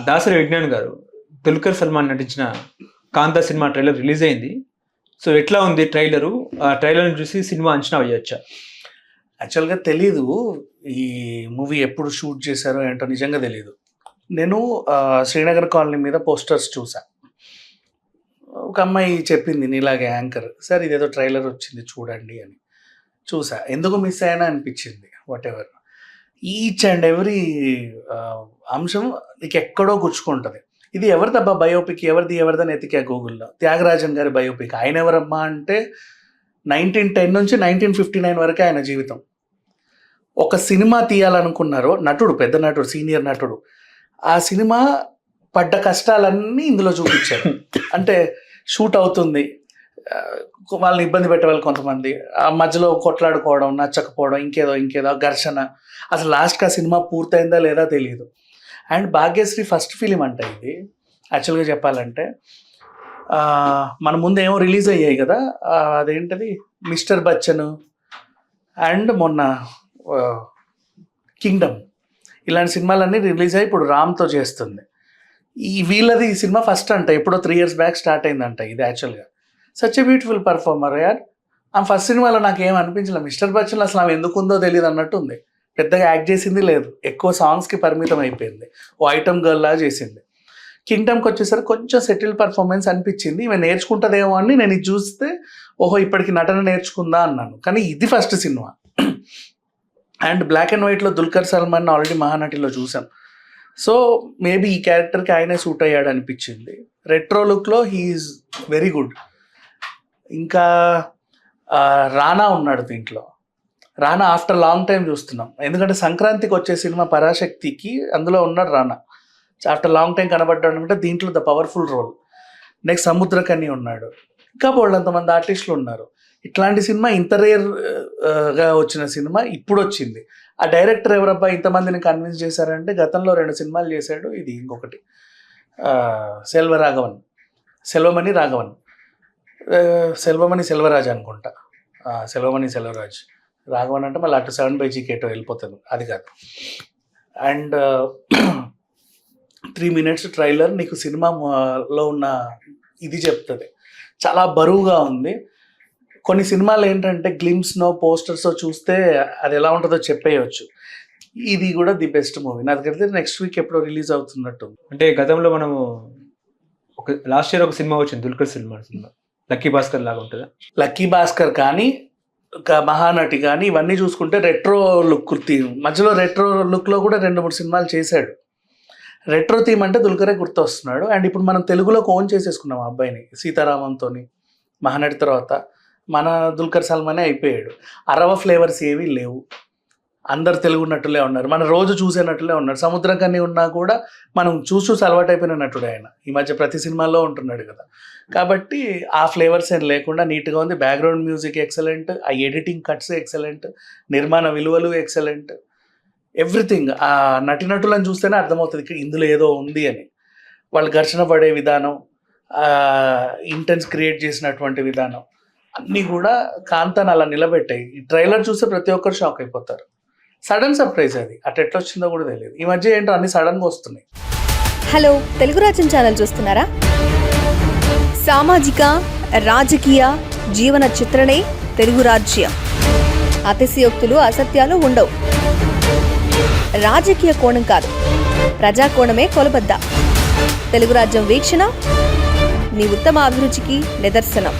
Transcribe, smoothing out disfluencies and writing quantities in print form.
దాసరి విజ్ఞాన్ గారు దుల్కర్ సల్మాన్ నటించిన కాంతా cinema trailer release అయింది. సో ఎట్లా ఉంది ట్రైలరు? ఆ ట్రైలర్ని చూసి సినిమా అంచనా వేయొచ్చా? యాక్చువల్గా తెలీదు ఈ మూవీ ఎప్పుడు షూట్ చేశారో ఏంటో నిజంగా తెలీదు. నేను శ్రీనగర్ కాలనీ మీద పోస్టర్స్ చూసా. ఒక అమ్మాయి చెప్పింది నీలాగే యాంకర్, సార్ ఇదేదో ట్రైలర్ వచ్చింది చూడండి అని. చూసా, ఎందుకు మిస్ అయినా అనిపించింది. What ever, each and every అంశం నీకు ఎక్కడో గుచ్చుకుంటుంది. ఇది ఎవరిదబ్బా బయోపిక్, ఎవరిదని ఎతికా గూగుల్లో. త్యాగరాజన్ గారి బయోపిక్. ఆయన ఎవరమ్మా అంటే 1910 నుంచి 1959 వరకు ఆయన జీవితం. ఒక సినిమా తీయాలనుకున్నారు, నటుడు, పెద్ద నటుడు, సీనియర్ నటుడు. ఆ సినిమా పడ్డ కష్టాలన్నీ ఇందులో చూపించారు. అంటే షూట్ అవుతుంది, వాళ్ళని ఇబ్బంది పెట్టేవాళ్ళు కొంతమంది, ఆ మధ్యలో కొట్లాడుకోవడం, నచ్చకపోవడం, ఇంకేదో ఘర్షణ. అసలు లాస్ట్కి ఆ సినిమా పూర్తయిందా లేదా తెలియదు. అండ్ భాగ్యశ్రీ ఫస్ట్ ఫిలిం అంట ఇది. యాక్చువల్గా చెప్పాలంటే మన ముందు ఏమో రిలీజ్ అయ్యాయి కదా, అదేంటది మిస్టర్ బచ్చన్ అండ్ మొన్న కింగ్డమ్, ఇలాంటి సినిమాలన్నీ రిలీజ్ అయ్యి ఇప్పుడు రామ్తో చేస్తుంది. వీళ్ళది ఈ సినిమా ఫస్ట్ అంట, ఎప్పుడో 3 years బ్యాక్ స్టార్ట్ అయిందంట ఇది. యాక్చువల్గా సచ్ ఎ బ్యూటిఫుల్ పర్ఫార్మర్ యార్. ఆ ఫస్ట్ సినిమాలో నాకు ఏం అనిపించలేదు. మిస్టర్ బచ్చన్ అసలు ఆమె ఎందుకు ఉందో తెలియదు అన్నట్టు ఉంది. పెద్దగా యాక్ట్ చేసింది లేదు, ఎక్కువ సాంగ్స్కి పరిమితం అయిపోయింది, ఓ ఐటమ్ గర్ల్ లా చేసింది. కింగ్డమ్కి వచ్చేసరికి కొంచెం సెటిల్ పర్ఫార్మెన్స్ అనిపించింది. ఈమె నేర్చుకుంటుందేమో అని నేను ఇది చూస్తే ఓహో ఇప్పటికి నటన నేర్చుకుందా అన్నాను. కానీ ఇది first cinema. And black and వైట్లో దుల్కర్ సల్మాన్ ఆల్రెడీ మహానటిలో చూసాం. సో మేబీ ఈ క్యారెక్టర్కి ఆయనే సూట్ అయ్యాడు అనిపించింది. రెట్రో లుక్లో హీఈస్ వెరీ గుడ్. ఇంకా రానా ఉన్నాడు దీంట్లో. రానా ఆఫ్టర్ లాంగ్ టైం చూస్తున్నాం, ఎందుకంటే సంక్రాంతికి వచ్చే సినిమా పరాశక్తికి అందులో ఉన్నాడు రానా. ఆఫ్టర్ లాంగ్ టైం కనబడ్డాడు అంటే దీంట్లో the powerful role. Next Samuthirakani ఉన్నాడు, ఇంకా బోల్డంతమంది ఆర్టిస్టులు ఉన్నారు. ఇట్లాంటి సినిమా ఇంత రేర్గా వచ్చిన సినిమా ఇప్పుడు వచ్చింది. ఆ డైరెక్టర్ ఎవరబ్బా ఇంతమందిని కన్విన్స్ చేశారంటే గతంలో 2 సినిమాలు చేశాడు. ఇది ఇంకొకటి సెల్వమణి సెల్వరాజ్ అనుకుంటా. సెల్వమణి సెల్వరాజ్, రాఘవన్ అంటే మళ్ళీ అటు 7/GK వెళ్ళిపోతుంది, అది కాదు. అండ్ 3 minutes ట్రైలర్ నీకు సినిమాలో ఉన్న ఇది చెప్తుంది. చాలా బరువుగా ఉంది. కొన్ని సినిమాలు ఏంటంటే గ్లిమ్స్నో పోస్టర్స్లో చూస్తే అది ఎలా ఉంటుందో చెప్పేయచ్చు. ఇది కూడా ది బెస్ట్ మూవీ నాకు తెలిసి. నెక్స్ట్ వీక్ ఎప్పుడో రిలీజ్ అవుతున్నట్టు. అంటే గతంలో మనము లాస్ట్ ఇయర్ ఒక సినిమా వచ్చింది, దుల్కర్ సినిమా లక్కీ భాస్కర్ లాగా ఉంటుందా? లక్కీ భాస్కర్ కానీ మహానటి కానీ ఇవన్నీ చూసుకుంటే రెట్రో లుక్ థీమ్. మధ్యలో రెట్రో లుక్లో కూడా 2-3 సినిమాలు చేశాడు. రెట్రో థీమ్ అంటే దుల్కరే గుర్తొస్తున్నాడు. అండ్ ఇప్పుడు మనం తెలుగులో ఓన్ చేసేసుకున్నాం ఆ అబ్బాయిని సీతారామంతో. మహానటి తర్వాత మన దుల్కర్ సల్మానే అయిపోయాడు. అరవ ఫ్లేవర్స్ ఏవి లేవు, అందరు తెలుగు నటులే ఉన్నారు, మన రోజు చూసే నటులే ఉన్నారు. సముద్రకని ఉన్నా కూడా మనం చూసి అలవాటు అయిపోయిన నటుడు ఆయన. ఈ మధ్య ప్రతి సినిమాలో ఉంటున్నాడు కదా. కాబట్టి ఆ ఫ్లేవర్స్ ఏం లేకుండా నీట్గా ఉంది. బ్యాక్గ్రౌండ్ మ్యూజిక్ ఎక్సలెంట్, ఆ ఎడిటింగ్ కట్స్ ఎక్సలెంట్, నిర్మాణ విలువలు ఎక్సలెంట్, ఎవ్రీథింగ్. ఆ నటులను చూస్తేనే అర్థమవుతుంది ఇందులో ఏదో ఉంది అని. వాళ్ళు ఘర్షణ పడే విధానం, ఇంటెన్స్ క్రియేట్ చేసినటువంటి విధానం అన్నీ కూడా కాంతాను అలా నిలబెట్టాయి. ఈ ట్రైలర్ చూస్తే ప్రతి ఒక్కరు షాక్ అయిపోతారు. సడన్ సర్ప్రైజ్ అది, అటు ఎట్లా వచ్చిందో కూడా తెలియదు. ఈ మధ్య ఏంటో అన్ని సడన్గా వస్తున్నాయి. హలో, తెలుగు రాజ్యం ఛానల్ చూస్తున్నారా? సామాజిక రాజకీయ జీవన చిత్రణే తెలుగు రాజ్యం. అతిశయోక్తులు అసత్యాలు ఉండవు. రాజకీయ కోణం కాదు, ప్రజా కోణమే కొలబద్ద. తెలుగు రాజ్యం వీక్షణ మీ ఉత్తమ అభిరుచికి నిదర్శనం.